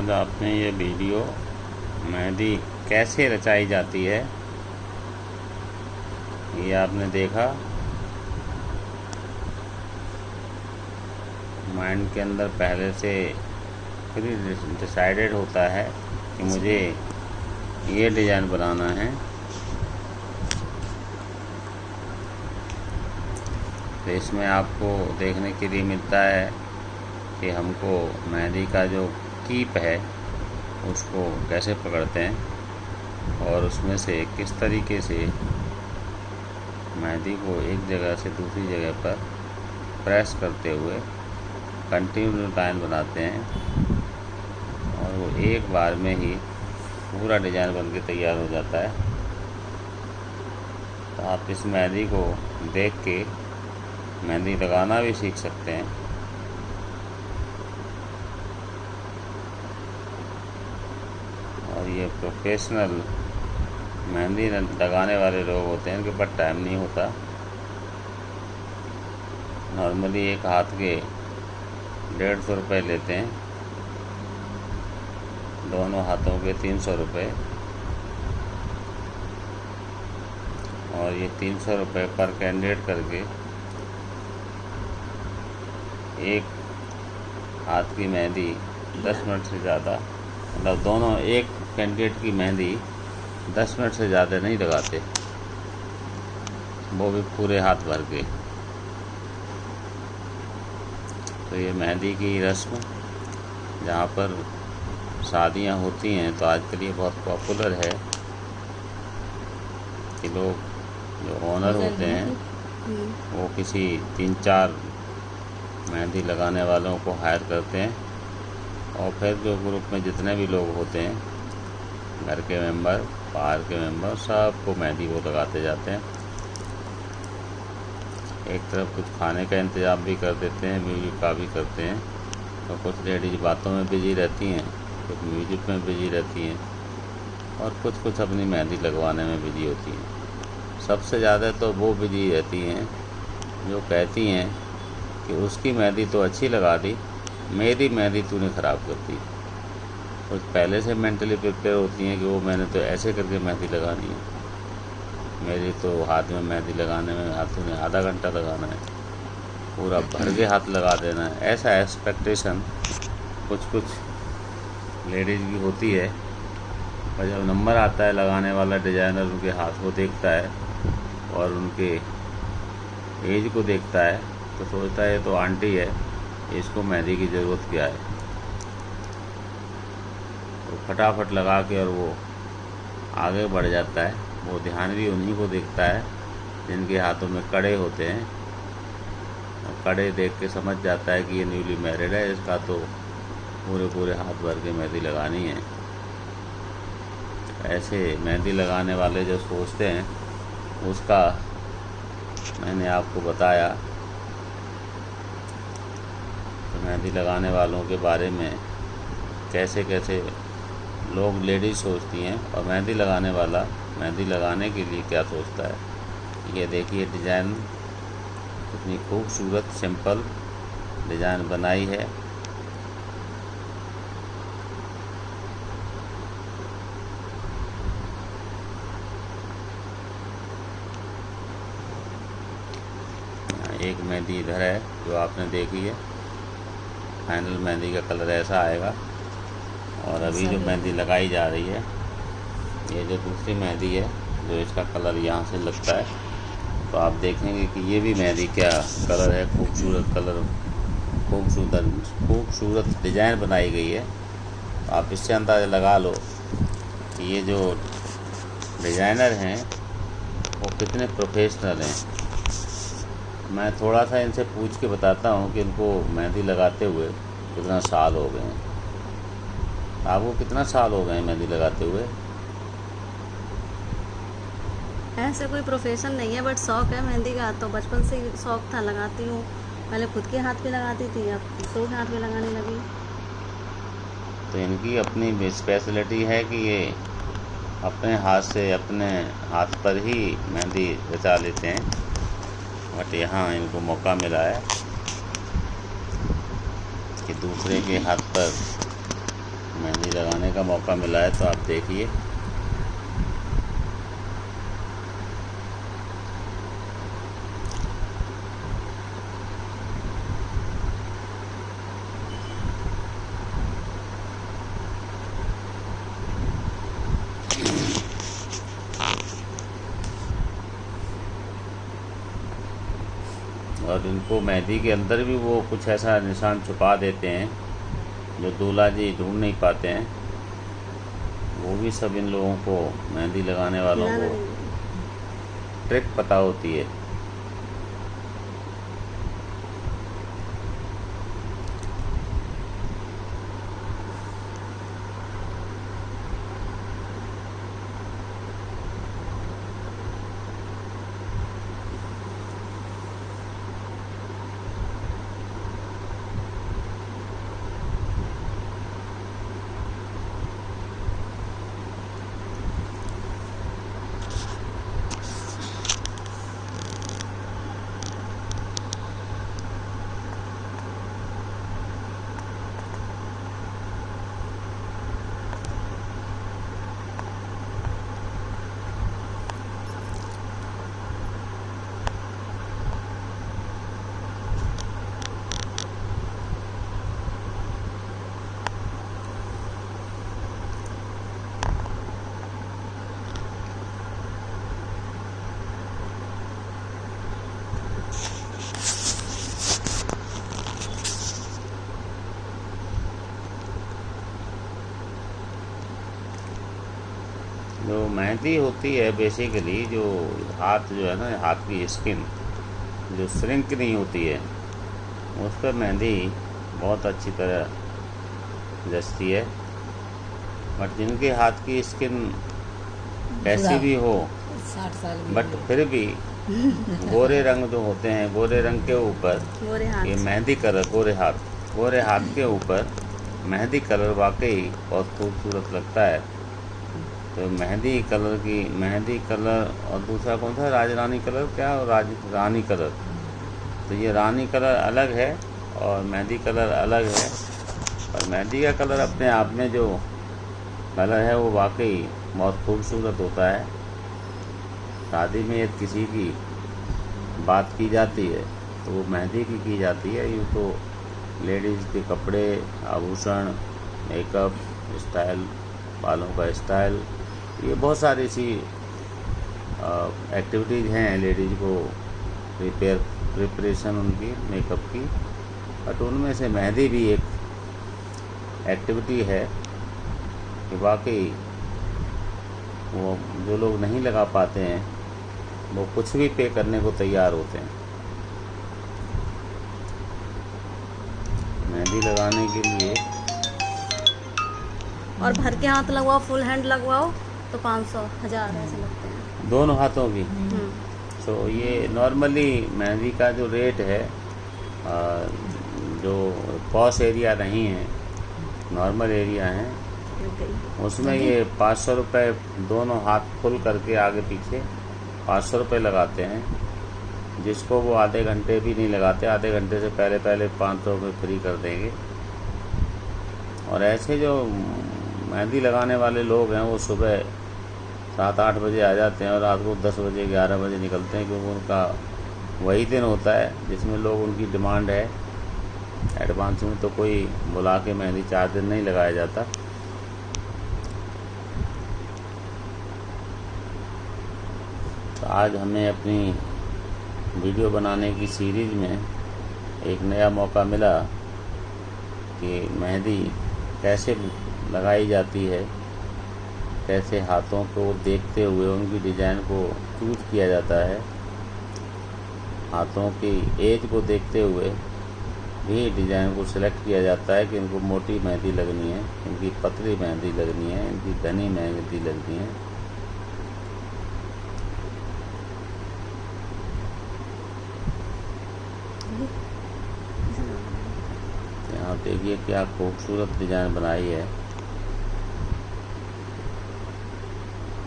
आज आपने ये वीडियो मेहंदी कैसे रचाई जाती है ये आपने देखा। माइंड के अंदर पहले से प्री डिसाइडेड होता है कि मुझे ये डिज़ाइन बनाना है। तो इसमें आपको देखने के लिए मिलता है कि हमको मेहंदी का जो कीप है उसको कैसे पकड़ते हैं और उसमें से किस तरीके से मेहंदी को एक जगह से दूसरी जगह पर प्रेस करते हुए कंटिन्यू लाइन बनाते हैं और वो एक बार में ही पूरा डिज़ाइन बन के तैयार हो जाता है। तो आप इस मेहंदी को देख के मेहंदी लगाना भी सीख सकते हैं। और ये प्रोफेशनल मेहंदी लगाने वाले लोग होते हैं, इनके पास टाइम नहीं होता। नॉर्मली एक हाथ के 150 रुपये लेते हैं, दोनों हाथों के 300 रुपये। और ये 300 रुपये पर कैंडिडेट करके एक हाथ की मेहंदी 10 मिनट से ज़्यादा, मतलब दोनों एक कैंडिडेट की मेहंदी 10 मिनट से ज़्यादा नहीं लगाते, वो भी पूरे हाथ भर के। तो ये मेहंदी की रस्म जहाँ पर शादियाँ होती हैं तो आजकल ये बहुत पॉपुलर है कि लोग जो ओनर होते हैं वो किसी 3-4 मेहंदी लगाने वालों को हायर करते हैं और फिर जो ग्रुप में जितने भी लोग होते हैं, घर के मेंबर, बाहर के मेंबर, सबको मेहंदी वो लगाते जाते हैं। एक तरफ कुछ खाने का इंतज़ाम भी कर देते हैं, म्यूजिक का भी करते हैं। तो कुछ लेडीज बातों में बिजी रहती हैं, कुछ म्यूजिक में बिजी रहती हैं और कुछ अपनी मेहंदी लगवाने में बिजी होती हैं। सबसे ज़्यादा तो वो बिजी रहती हैं जो कहती हैं कि उसकी मेहंदी तो अच्छी लगा दी, मेरी मेहंदी तूने ख़राब कर दी। कुछ पहले से मेंटली प्रिपेयर होती हैं कि वो मैंने तो ऐसे करके मेहंदी लगानी है, मेरी तो हाथ में मेहंदी लगाने में हाथों में आधा घंटा लगाना है, पूरा भर के हाथ लगा देना है। ऐसा एक्सपेक्टेशन कुछ लेडीज़ की होती है। और जब नंबर आता है लगाने वाला डिज़ाइनर उनके हाथ को देखता है और उनके एज को देखता है तो सोचता है तो आंटी है, इसको मेहंदी की ज़रूरत क्या है। तो फटाफट लगा के और वो आगे बढ़ जाता है। वो ध्यान भी उन्हीं को देखता है जिनके हाथों में कड़े होते हैं। और कड़े देख के समझ जाता है कि ये न्यूली मैरिड है, इसका तो पूरे हाथ भर के मेहंदी लगानी है। ऐसे मेहंदी लगाने वाले जो सोचते हैं उसका मैंने आपको बताया। तो मेहंदी लगाने वालों के बारे में कैसे लोग, लेडीज सोचती हैं और मेहंदी लगाने वाला मेहंदी लगाने के लिए क्या सोचता है। ये देखिए डिज़ाइन कितनी खूबसूरत सिंपल डिज़ाइन बनाई है। एक मेहंदी इधर है जो आपने देखी है, फाइनल मेहंदी का कलर ऐसा आएगा। और अभी जो मेहंदी लगाई जा रही है, ये जो दूसरी मेहंदी है जो इसका कलर यहाँ से लगता है, तो आप देखेंगे कि ये भी मेहंदी क्या कलर है, खूबसूरत कलर, खूबसूरत डिज़ाइन बनाई गई है। तो आप इससे अंदाज़ा लगा लो कि ये जो डिज़ाइनर हैं वो कितने प्रोफेशनल हैं। मैं थोड़ा सा इनसे पूछ के बताता हूँ कि इनको मेहंदी लगाते हुए कितना साल हो गए हैं। आपको कितना साल हो गए हैं मेहंदी लगाते हुए? ऐसे कोई प्रोफेशन नहीं है, बट शौक है मेहंदी का। तो बचपन से ही शौक था, लगाती हूँ। पहले खुद के हाथ पे लगाती थी, अब दूसरों के हाथ पे लगाने लगी। तो इनकी अपनी स्पेशलिटी है कि ये अपने हाथ से अपने हाथ पर ही मेहंदी रचा लेते हैं। बट यहाँ इनको मौका मिला है कि दूसरे के हाथ पर मेहंदी लगाने का मौका मिला है तो आप देखिए। और इनको मेहंदी के अंदर भी वो कुछ ऐसा निशान छुपा देते हैं जो दूल्हा जी ढूंढ नहीं पाते हैं, वो भी सब इन लोगों को, मेहंदी लगाने वालों ना, को ना, ट्रिक पता होती है। जो मेहंदी होती है बेसिकली, जो हाथ जो है ना, हाथ की स्किन जो श्रिंक नहीं होती है, उस पर मेहंदी बहुत अच्छी तरह जचती है। बट जिनके हाथ की स्किन कैसी भी हो, 60 साल की बट फिर भी गोरे रंग जो होते हैं, गोरे रंग के ऊपर गोरे ये हाथ। मेहंदी कलर, गोरे हाथ के ऊपर मेहंदी कलर वाकई बहुत खूबसूरत लगता है। तो मेहंदी कलर और दूसरा कौन सा, राजरानी कलर, क्या, रानी कलर। तो ये रानी कलर अलग है और मेहंदी कलर अलग है। और मेहंदी का कलर अपने आप में जो कलर है वो वाकई बहुत खूबसूरत होता है। शादी में यदि किसी की बात की जाती है तो वो मेहंदी की जाती है। यूँ तो लेडीज़ के कपड़े, आभूषण, मेकअप, स्टाइल, बालों का स्टाइल, ये बहुत सारी सी एक्टिविटीज़ हैं लेडीज़ को प्रिपरेशन उनकी मेकअप की। बट उनमें से मेहंदी भी एक एक्टिविटी है कि वाकई वो जो लोग नहीं लगा पाते हैं वो कुछ भी पे करने को तैयार होते हैं मेहंदी लगाने के लिए। और भर के हाथ लगवाओ, फुल हैंड लगवाओ तो 500, 1000 ऐसे लगते हैं। दोनों हाथों की। हम्म। तो ये नॉर्मली मेहंदी का जो रेट है, जो पॉश एरिया नहीं है, नॉर्मल एरिया है, उसमें ये 500 रुपये दोनों हाथ फुल करके आगे पीछे 500 रुपये लगाते हैं। जिसको वो आधे घंटे भी नहीं लगाते, आधे घंटे से पहले 500 रुपये फ्री कर देंगे। और ऐसे जो मेहंदी लगाने वाले लोग हैं वो सुबह 7-8 बजे आ जाते हैं और रात को 10 बजे 11 बजे निकलते हैं, क्योंकि उनका वही दिन होता है जिसमें लोग, उनकी डिमांड है। एडवांस में तो कोई बुला के मेहंदी 4 दिन नहीं लगाया जाता। तो आज हमें अपनी वीडियो बनाने की सीरीज़ में एक नया मौका मिला कि मेहंदी कैसे लगाई जाती है, कैसे हाथों को देखते हुए उनकी डिज़ाइन को चूज किया जाता है, हाथों की एज को देखते हुए भी डिज़ाइन को सिलेक्ट किया जाता है कि इनको मोटी मेहंदी लगनी है, इनकी पतली मेहंदी लगनी है, इनकी घनी मेहंदी लगनी है। यहाँ देखिए क्या खूबसूरत डिज़ाइन बनाई है।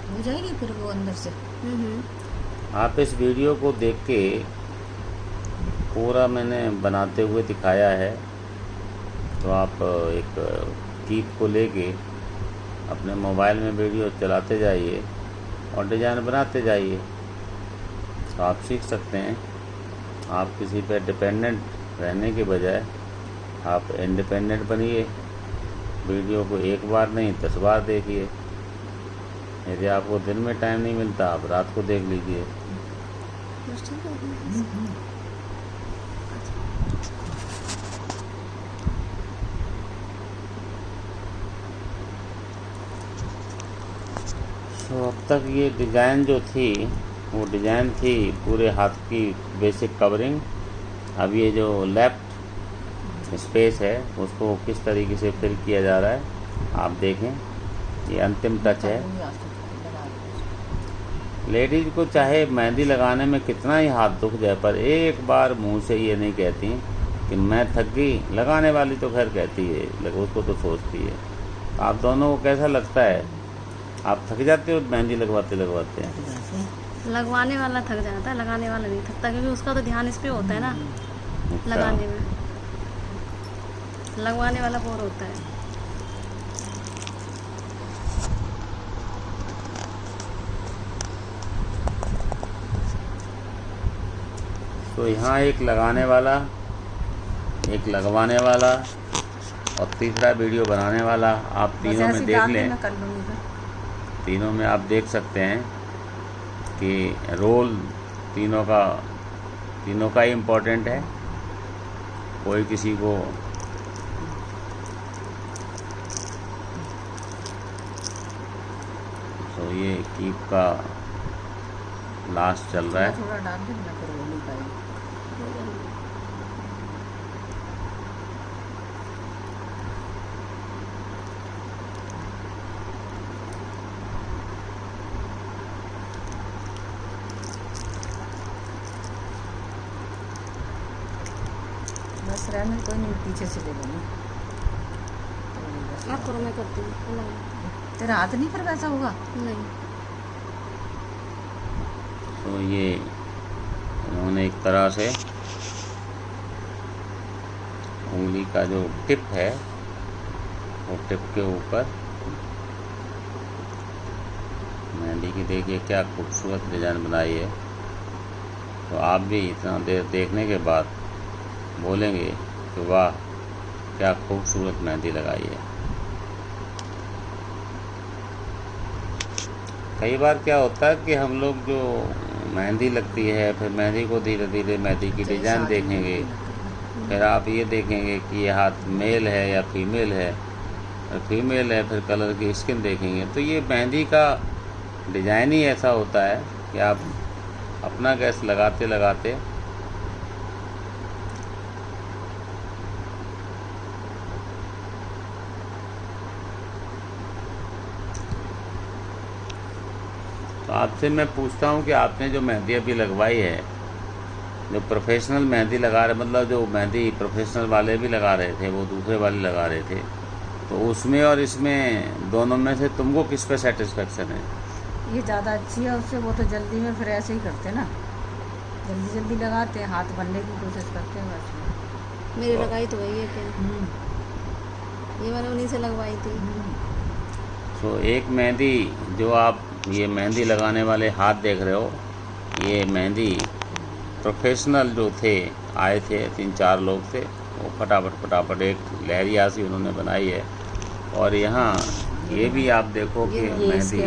हो जाएगी फिर वो अंदर से। आप इस वीडियो को देख के, पूरा मैंने बनाते हुए दिखाया है, तो आप एक कीप को लेके अपने मोबाइल में वीडियो चलाते जाइए और डिज़ाइन बनाते जाइए, तो आप सीख सकते हैं। आप किसी पे डिपेंडेंट रहने के बजाय आप इंडिपेंडेंट बनिए। वीडियो को एक बार नहीं 10 बार देखिए। यदि आपको दिन में टाइम नहीं मिलता, आप रात को देख लीजिए। बस ठीक है। तो अब तक ये डिज़ाइन जो थी वो डिज़ाइन थी पूरे हाथ की बेसिक कवरिंग। अब ये जो लेफ्ट स्पेस है उसको किस तरीके से फिल किया जा रहा है आप देखें। ये अंतिम टच है। लेडीज को चाहे मेहंदी लगाने में कितना ही हाथ दुख जाए, पर एक बार मुंह से ये नहीं कहती कि मैं थक गई। लगाने वाली तो खैर कहती है, लेकिन उसको तो सोचती है। आप दोनों को कैसा लगता है? आप थक जाते हो मेहंदी लगवाते लगवाते हैं? लगवाने वाला थक जाता है, लगाने वाला नहीं थकता, क्योंकि उसका तो ध्यान इस पे होता है ना। अच्छा। लगाने में लगवाने वाला बोर होता है। तो यहाँ एक लगाने वाला, एक लगवाने वाला और तीसरा वीडियो बनाने वाला। आप तीनों में देख लें। तीनों में आप देख सकते हैं कि रोल तीनों का ही इम्पोर्टेंट है। कोई किसी को तो ये कीप का लास्ट चल रहा है। थोड़ा डाल दे ना, फिर वो नहीं पाएगी। बस रहने, कोई नहीं, पीछे से ले लेना। आप करो, मैं करती हूँ। नहीं तेरा हाथ नहीं फिर वैसा होगा। नहीं, तो ये इन्होंने एक तरह से उंगली का जो टिप है वो टिप के ऊपर मेहंदी की देखिए क्या खूबसूरत डिज़ाइन बनाई है। तो आप भी इतना देर देखने के बाद बोलेंगे कि वाह क्या खूबसूरत मेहंदी लगाई है। कई बार क्या होता है कि हम लोग जो मेहंदी लगती है, फिर मेहंदी को धीरे धीरे मेहंदी की डिज़ाइन देखेंगे, फिर आप ये देखेंगे कि ये हाथ मेल है या फीमेल है, और फीमेल है फिर कलर की स्किन देखेंगे। तो ये मेहंदी का डिज़ाइन ही ऐसा होता है कि आप अपना गैस लगाते लगाते तो आपसे मैं पूछता हूँ कि आपने जो मेहंदी अभी लगवाई है, जो प्रोफेशनल मेहंदी लगा रहे, मतलब जो मेहंदी प्रोफेशनल वाले भी लगा रहे थे वो दूसरे वाले लगा रहे थे, तो उसमें और इसमें दोनों में से तुमको किस पे सेटिस्फेक्शन है? ये ज़्यादा अच्छी है उससे। वो तो जल्दी में फिर ऐसे ही करते ना, जल्दी जल्दी लगाते हैं, हाथ बनने की कोशिश करते हैं बस। मेरी लगाई तो वही है क्या? ये मैंने उन्हीं से लगवाई थी। तो एक मेहंदी जो आप ये मेहंदी लगाने वाले हाथ देख रहे हो, ये मेहंदी प्रोफेशनल जो थे आए थे, 3-4 लोग थे, वो फटाफट एक लहरिया सी उन्होंने बनाई है। और यहाँ ये भी आप देखो कि मेहंदी,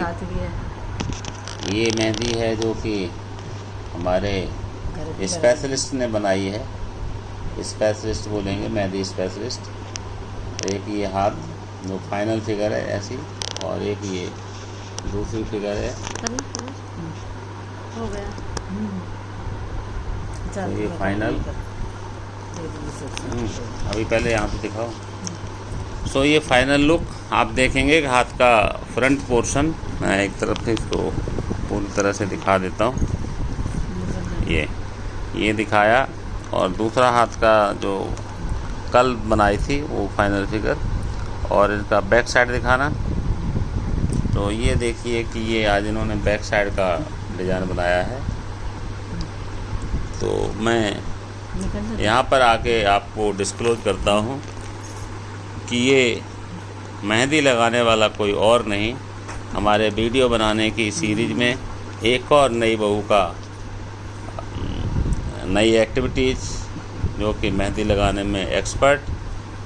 ये मेहंदी है जो कि हमारे स्पेशलिस्ट ने बनाई है। स्पेशलिस्ट बोलेंगे, मेहंदी स्पेशलिस्ट। एक ये हाथ जो फाइनल फिगर है ऐसी, और एक ये दूसरी फिगर है। हो गया। तो ये फाइनल अभी पहले यहाँ पे दिखाओ। सो ये फाइनल लुक आप देखेंगे कि हाथ का फ्रंट पोर्शन, मैं एक तरफ से इसको पूरी तरह से दिखा देता हूँ। ये दिखाया, और दूसरा हाथ का जो कल बनाई थी वो फाइनल फिगर, और इनका बैक साइड दिखाना। तो ये देखिए कि ये आज इन्होंने बैक साइड का डिज़ाइन बनाया है। तो मैं यहाँ पर आके आपको डिस्क्लोज करता हूँ कि ये मेहंदी लगाने वाला कोई और नहीं। हमारे वीडियो बनाने की सीरीज़ में एक और नई बहू का नई एक्टिविटीज़, जो कि मेहंदी लगाने में एक्सपर्ट,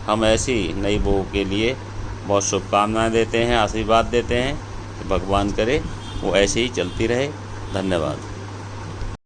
हम ऐसी नई बहू के लिए बहुत शुभकामनाएं देते हैं, आशीर्वाद देते हैं कि भगवान करे वो ऐसे ही चलती रहे। धन्यवाद।